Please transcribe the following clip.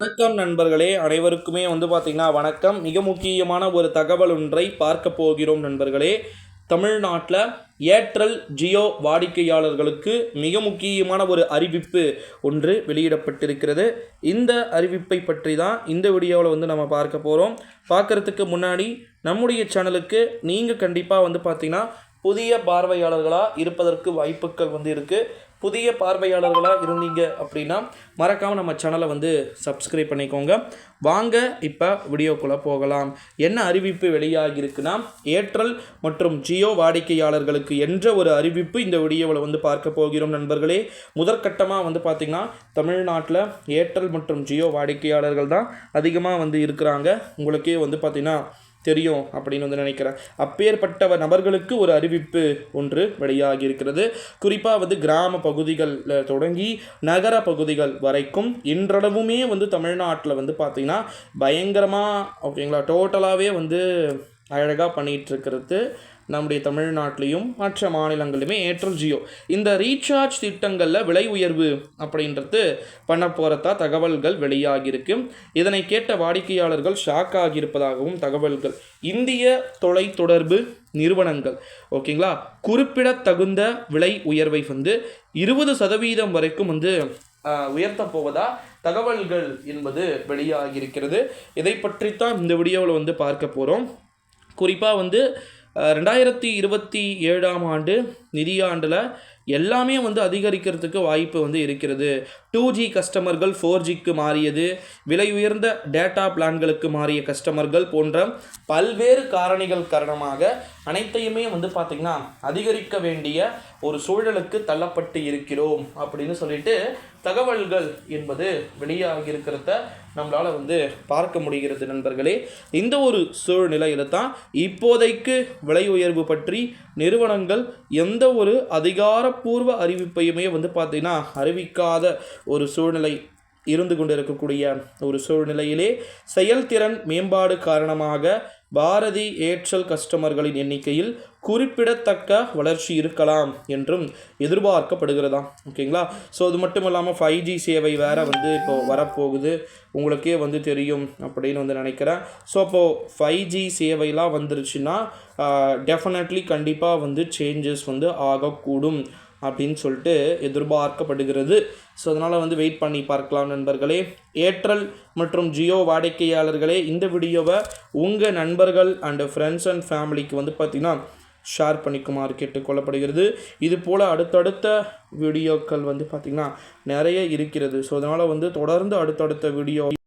வணக்கம் நண்பர்களே, அனைவருக்குமே பார்த்தீங்கன்னா வணக்கம். மிக முக்கியமான ஒரு தகவல் ஒன்றை பார்க்க போகிறோம் நண்பர்களே. தமிழ்நாட்டில் ஏர்டெல் ஜியோ வாடிக்கையாளர்களுக்கு மிக முக்கியமான ஒரு அறிவிப்பு ஒன்று வெளியிடப்பட்டிருக்கிறது. இந்த அறிவிப்பை பற்றி தான் இந்த வீடியோவில் நம்ம பார்க்க போகிறோம். பார்க்குறதுக்கு முன்னாடி நம்முடைய சேனலுக்கு நீங்கள் கண்டிப்பாக பார்த்தீங்கன்னா புதிய பார்வையாளர்களாக இருப்பதற்கு வாய்ப்புகள் இருக்குது. புதிய பார்வையாளர்களாக இருந்தீங்க அப்படின்னா மறக்காமல் நம்ம சேனலை சப்ஸ்கிரைப் பண்ணிக்கோங்க. வாங்க இப்போ வீடியோக்குள்ளே போகலாம். என்ன அறிவிப்பு வெளியாகியிருக்குன்னா, ஏர்டெல் மற்றும் ஜியோ வாடிக்கையாளர்களுக்கு என்ற ஒரு அறிவிப்பு இந்த வீடியோவில் பார்க்க போகிறோம் நண்பர்களே. முதற்கட்டமாக பார்த்திங்கன்னா தமிழ்நாட்டில் ஏர்டெல் மற்றும் ஜியோ வாடிக்கையாளர்கள் தான் அதிகமாக இருக்கிறாங்க. உங்களுக்கே பார்த்திங்கன்னா தெரியும் அப்படின்னு நினைக்கிறேன். அப்பேற்பட்ட நபர்களுக்கு ஒரு அறிவிப்பு ஒன்று வெளியாகி இருக்கிறது. குறிப்பாக கிராம பகுதிகளில் தொடங்கி நகர பகுதிகள் வரைக்கும் இன்றளவுமே தமிழ்நாட்டில் பார்த்தீங்கன்னா பயங்கரமாக ஓகேங்களா டோட்டலாகவே அழகாக பண்ணிகிட்டு இருக்கிறது. நம்முடைய தமிழ்நாட்டிலையும் மற்ற மாநிலங்களிலுமே ஏர்டெல் ஜியோ இந்த ரீசார்ஜ் திட்டங்களில் விலை உயர்வு அப்படின்றது பண்ண போகிறதா தகவல்கள் வெளியாகியிருக்கு. இதனை கேட்ட வாடிக்கையாளர்கள் ஷாக் ஆகியிருப்பதாகவும் தகவல்கள். இந்திய தொலைத்தொடர்பு நிறுவனங்கள் ஓகேங்களா குறிப்பிடத்தகுந்த விலை உயர்வை 20% வரைக்கும் உயர்த்த போவதா தகவல்கள் என்பது வெளியாகியிருக்கிறது. இதை பற்றித்தான் இந்த வீடியோவில் பார்க்க போகிறோம். குறிப்பாக 2027ஆம் ஆண்டு நிதியாண்டில் எல்லாமே அதிகரிக்கிறதுக்கு வாய்ப்பு இருக்கிறது. 2G கஸ்டமர்கள் 4Gக்கு மாறியது, விலை உயர்ந்த டேட்டா பிளான்களுக்கு மாறிய கஸ்டமர்கள் போன்ற பல்வேறு காரணிகள் காரணமாக அனைத்தையுமே பார்த்திங்கன்னா அதிகரிக்க வேண்டிய ஒரு சூழலுக்கு தள்ளப்பட்டு இருக்கிறோம் அப்படின்னு சொல்லிட்டு தகவல்கள் என்பது வெளியாகி இருக்கிறத நம்மளால் பார்க்க முடிகிறது நண்பர்களே. இந்த ஒரு சூழ்நிலையில் தான் இப்போதைக்கு விலை உயர்வு பற்றி நிறுவனங்கள் எந்த ஒரு அதிகாரப்பூர்வ அறிவிப்பையுமே பார்த்திங்கன்னா அறிவிக்காத ஒரு சூழ்நிலை இருந்து கொண்டு இருக்கக்கூடிய ஒரு சூழ்நிலையிலே செயல்திறன் மேம்பாடு காரணமாக பாரதி ஏர்டெல் கஸ்டமர்களின் எண்ணிக்கையில் குறிப்பிடத்தக்க வளர்ச்சி இருக்கலாம் என்றும் எதிர்பார்க்கப்படுகிறதாம். ஓகேங்களா. ஸோ அது மட்டும் இல்லாமல் 5G சேவை வேறு இப்போ வரப்போகுது. உங்களுக்கே தெரியும் அப்படின்னு நினைக்கிறேன். ஸோ அப்போது 5G சேவைலாம் வந்துருச்சுன்னா டெஃபினெட்லி கண்டிப்பாக சேஞ்சஸ் ஆகக்கூடும் அப்படின்னு சொல்லிட்டு எதிர்பார்க்கப்படுகிறது. ஸோ அதனால் வெயிட் பண்ணி பார்க்கலாம் நண்பர்களே. ஏர்டெல் மற்றும் ஜியோ வாடிக்கையாளர்களே, இந்த வீடியோவை உங்கள் நண்பர்கள் அண்டு ஃப்ரெண்ட்ஸ் அண்ட் ஃபேமிலிக்கு பார்த்திங்கன்னா ஷேர் பண்ணிக்குமாறு கேட்டுக்கொள்ளப்படுகிறது. இது போல் அடுத்தடுத்த வீடியோக்கள் பார்த்திங்கன்னா நிறைய இருக்கிறது. ஸோ அதனால் தொடர்ந்து அடுத்தடுத்த வீடியோ